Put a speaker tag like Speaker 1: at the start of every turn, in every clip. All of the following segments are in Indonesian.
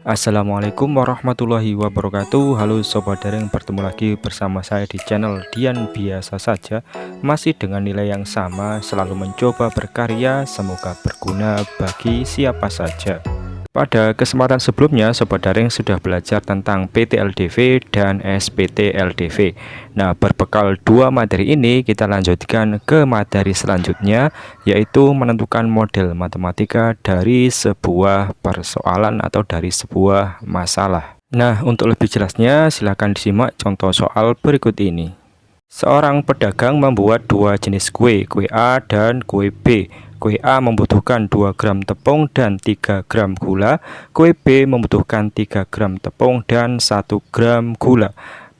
Speaker 1: Assalamualaikum warahmatullahi wabarakatuh. Halo sobat daring, bertemu lagi bersama saya di channel Dian Biasa Saja. Masih dengan nilai yang sama, selalu mencoba berkarya, semoga berguna bagi siapa saja. Pada kesempatan sebelumnya, sobat daring sudah belajar tentang PT-LDV dan SPT-LDV. Nah, berbekal dua materi ini, kita lanjutkan ke materi selanjutnya, yaitu menentukan model matematika dari sebuah persoalan atau dari sebuah masalah. Nah, untuk lebih jelasnya, silakan disimak contoh soal berikut ini. Seorang pedagang membuat dua jenis kue A dan kue B. Kue A membutuhkan 2 gram tepung dan 3 gram gula. Kue B membutuhkan 3 gram tepung dan 1 gram gula.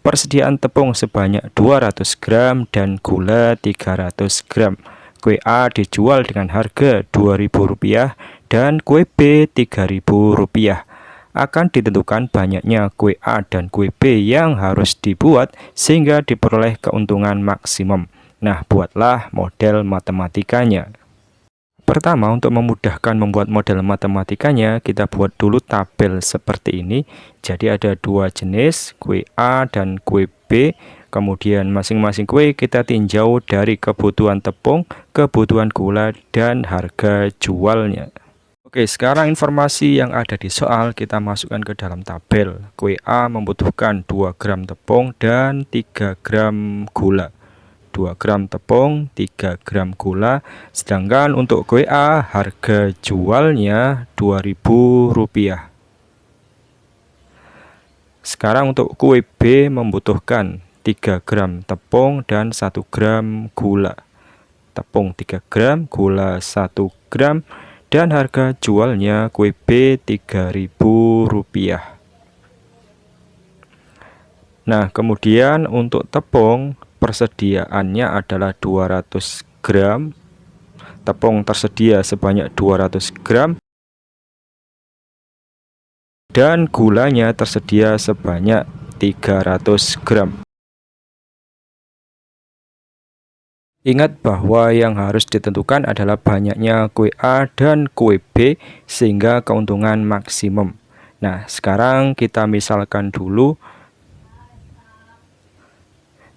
Speaker 1: Persediaan tepung sebanyak 200 gram dan gula 300 gram. Kue A dijual dengan harga Rp2.000 dan kue B Rp3.000. Akan ditentukan banyaknya kue A dan kue B yang harus dibuat sehingga diperoleh keuntungan maksimum. Nah, buatlah model matematikanya. Pertama, untuk memudahkan membuat model matematikanya, kita buat dulu tabel seperti ini. Jadi ada dua jenis, kue A dan kue B. Kemudian masing-masing kue kita tinjau dari kebutuhan tepung, kebutuhan gula, dan harga jualnya. Oke, sekarang informasi yang ada di soal kita masukkan ke dalam tabel. Kue A membutuhkan 2 gram tepung dan 3 gram gula. 2 gram tepung, 3 gram gula. Sedangkan untuk kue A harga jualnya Rp2.000. Sekarang untuk kue B membutuhkan 3 gram tepung dan 1 gram gula. Tepung 3 gram, gula 1 gram. Dan harga jualnya kue B Rp3.000. Nah, kemudian untuk tepung persediaannya adalah 200 gram. Tepung tersedia sebanyak 200 gram. Dan gulanya tersedia sebanyak 300 gram. Ingat bahwa yang harus ditentukan adalah banyaknya kue A dan kue B sehingga keuntungan maksimum. Nah, sekarang kita misalkan dulu.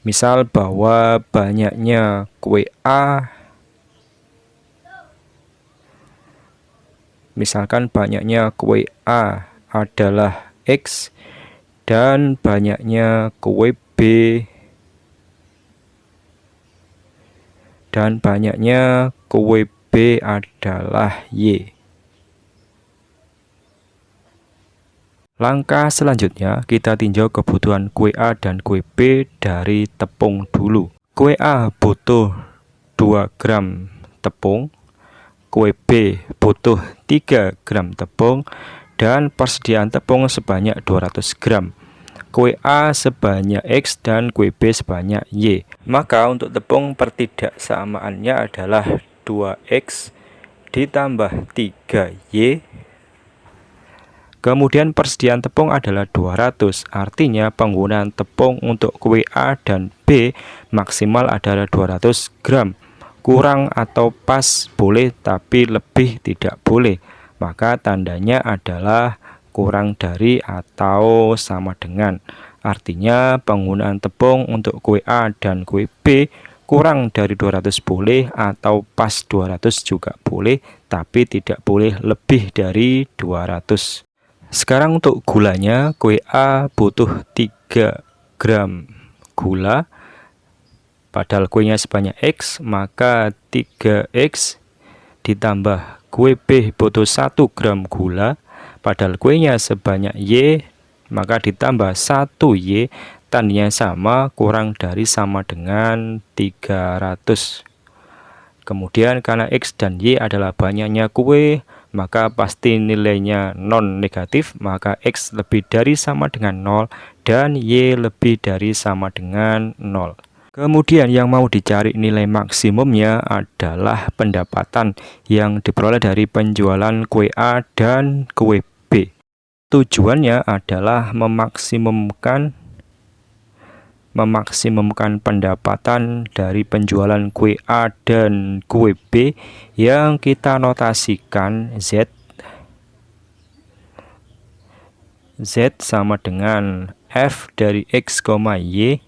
Speaker 1: Misal bahwa banyaknya kue A, misalkan banyaknya kue A adalah X dan banyaknya kue B adalah Y. Langkah selanjutnya kita tinjau kebutuhan kue A dan kue B dari tepung dulu. Kue A butuh 2 gram tepung, kue B butuh 3 gram tepung, dan persediaan tepung sebanyak 200 gram. Kue A sebanyak X dan kue B sebanyak Y. Maka untuk tepung pertidaksamaannya adalah 2X ditambah 3Y. Kemudian persediaan tepung adalah 200. Artinya penggunaan tepung untuk kue A dan B maksimal adalah 200 gram. Kurang atau pas boleh, tapi lebih tidak boleh. Maka tandanya adalah kurang dari atau sama dengan. Artinya penggunaan tepung untuk kue A dan kue B kurang dari 200 boleh, atau pas 200 juga boleh, tapi tidak boleh lebih dari 200. Sekarang untuk gulanya, kue A butuh 3 gram gula. Padahal kuenya sebanyak X, maka 3X ditambah kue B butuh 1 gram gula. Padahal kuenya sebanyak Y, maka ditambah 1Y, tandanya sama, kurang dari sama dengan 300. Kemudian karena X dan Y adalah banyaknya kue, maka pasti nilainya non negatif, maka X lebih dari sama dengan 0 dan Y lebih dari sama dengan 0. Kemudian yang mau dicari nilai maksimumnya adalah pendapatan yang diperoleh dari penjualan kue A dan kue B. Tujuannya adalah memaksimumkan pendapatan dari penjualan kue A dan kue B yang kita notasikan Z. Z sama dengan F dari X, Y.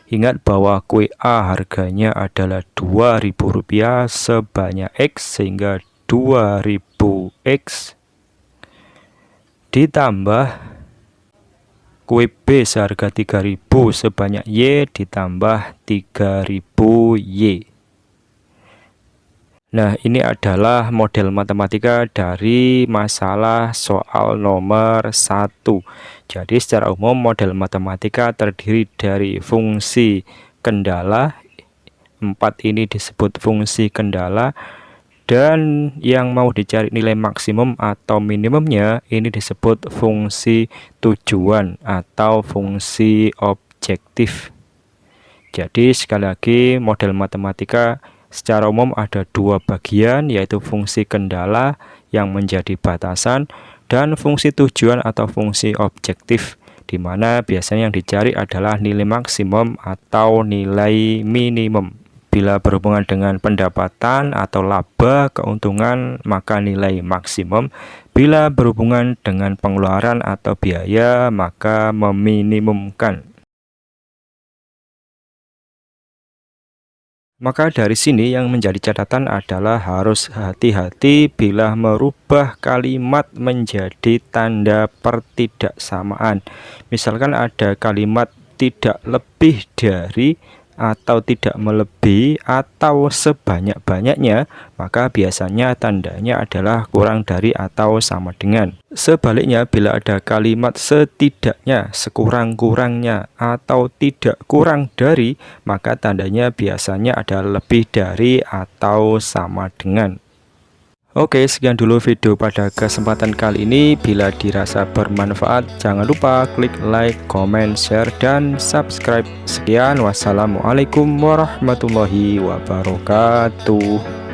Speaker 1: Ingat bahwa kue A harganya adalah Rp2.000 sebanyak X, sehingga 2000X ditambah kue B seharga 3000 sebanyak Y ditambah 3000Y. Nah, ini adalah model matematika dari masalah soal nomor 1. Jadi secara umum model matematika terdiri dari fungsi kendala. 4 ini disebut fungsi kendala. Dan yang mau dicari nilai maksimum atau minimumnya ini disebut fungsi tujuan atau fungsi objektif. Jadi sekali lagi model matematika secara umum ada dua bagian, yaitu fungsi kendala yang menjadi batasan dan fungsi tujuan atau fungsi objektif, di mana biasanya yang dicari adalah nilai maksimum atau nilai minimum. Bila berhubungan dengan pendapatan atau laba keuntungan maka nilai maksimum. Bila berhubungan dengan pengeluaran atau biaya maka meminimumkan. Maka dari sini yang menjadi catatan adalah harus hati-hati bila merubah kalimat menjadi tanda pertidaksamaan. Misalkan ada kalimat tidak lebih dari atau tidak melebihi atau sebanyak-banyaknya, maka biasanya tandanya adalah kurang dari atau sama dengan. Sebaliknya, bila ada kalimat setidaknya, sekurang-kurangnya, atau tidak kurang dari, maka tandanya biasanya adalah lebih dari atau sama dengan. Oke, sekian dulu video pada kesempatan kali ini. Bila dirasa bermanfaat, jangan lupa klik like, comment, share, dan subscribe. Sekian, wassalamualaikum warahmatullahi wabarakatuh.